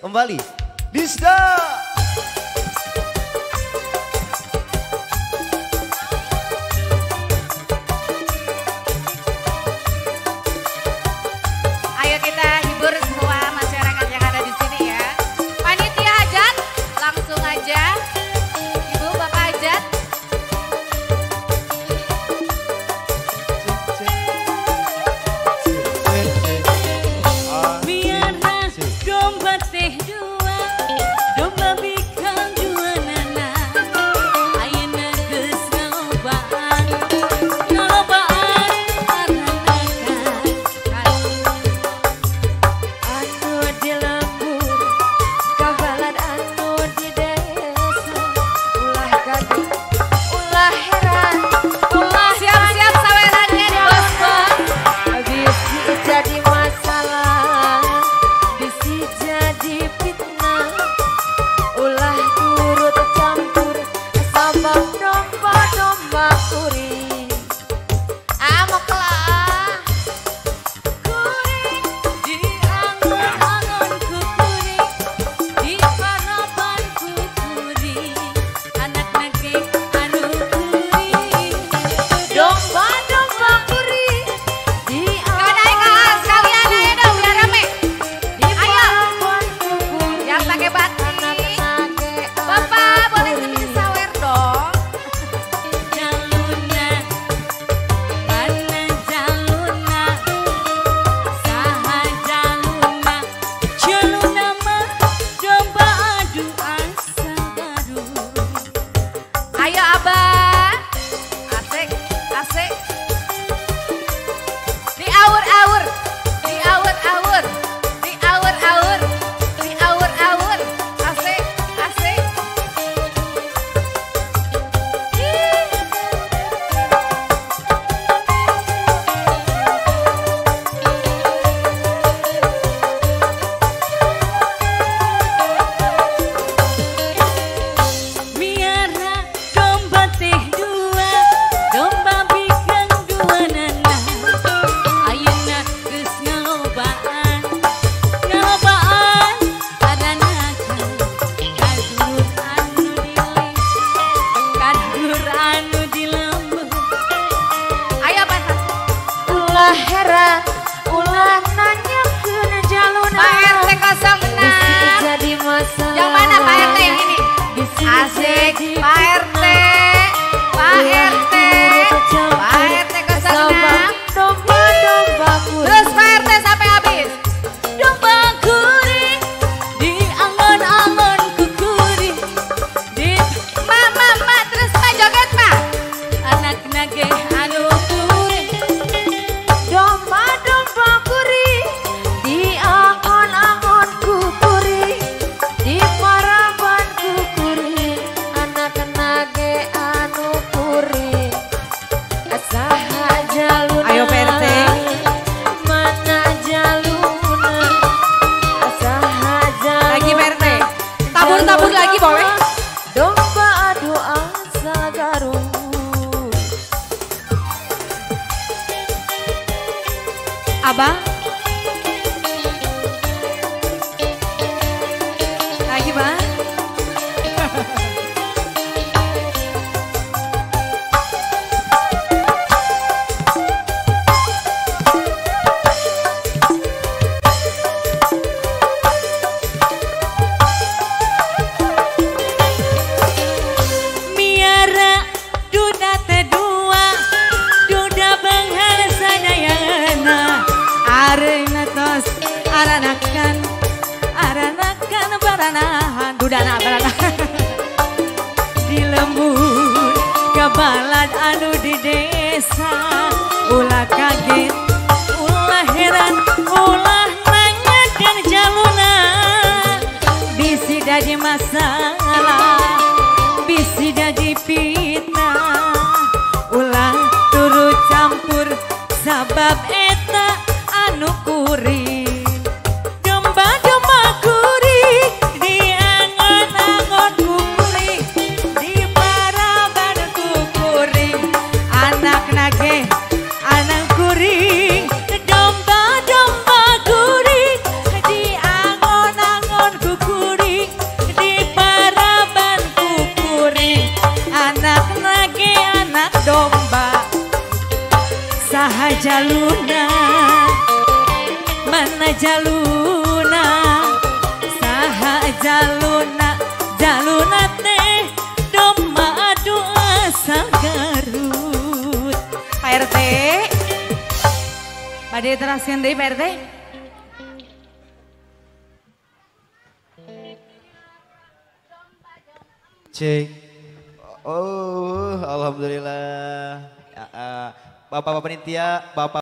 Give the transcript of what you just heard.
kembali Disda. Ayo kita hibur semua masyarakat yang ada di sini ya. Panitia hajat, langsung aja. Ibu, Bapak hajat. Domba teh dua, domba bikang dua nana. Ayeuna geus ngalobaan, anu di lembur, kabalan anu di desa. Ulah kaget, ulah heran, ulah Siap-siap sawerannya di bos-bos. bisi jadi masalah, bisi jadi fitnah. Ulah turut campur sabab domba-domba kuring. Amok lah. kuring di angon-angon ku kuring, di parapan ku kuring, anak nage anu kuring. Domba-domba kuring di Gak naik kelas kalian ayo dong biar rame. di Ayo. parapan ku kuring. Yang pakai batik. Nage Bapak boleh sedikit sawer dong. Jaluna, mana jaluna, saha jaluna, jaluna mah domba adu asa gaduh. Ayo Abah. Asik, asik. Diaur-aur. Diaur-aur. Diaur-aur. Diaur-aur. Asik, asik. Miara domba teh dua, domba bikang dua nana. Ayeuna geus ngalobaan, ngalobaan adanakeun kadur anu dileh, kadur anu dilembur. Ayo Abah. ulah heran, ulah nanyakeun jaluna. Pak RT 06. Bisi jadi masalah. Yang mana Pak RT yang ini? Bisi Asik, jadi Pak RT. Pak RT. Pak RT 06. sabab domba-domba kuring. Terus Pak RT sampai habis. Domba kuring di angon-angon ku kuring, di Ma, terus Ma joget Ma. anak nage anu kuring. Domba-domba kuring di angon-angon ku kuring, di paraban ku kuring, anak nage anu kuring. Saha jaluna, Ayo, Pak RT. mana jaluna, saha jaluna. Lagi Pak RT. Tabur-tabur lagi boleh. Domba adu asa garung. Abang. Lagi Bang. Miara duda teh dua, duda benghar sadayana. Areuna tos aranakan, aranakan baranahan, dudana baranahan. Di lembur kabalad anu di desa, ulah kaget, ulah heran, ulah nanyakeun jaluna. Bisi jadi masalah, bisi jadi fitnah. Ulah turut campur sabab eta anu kuring. Domba-domba kuring di angon-angon ku kuring, di paraban ku kuring, anak nage anak kuring. Domba-domba kuring di angon-angon ku saha jaluna mana jaluna saha jaluna jaluna teh domba adu asa Garut. Pak RT pada teraskan dari Pak RT. Cek. Oh, alhamdulillah. Bapak-bapak panitia, bapak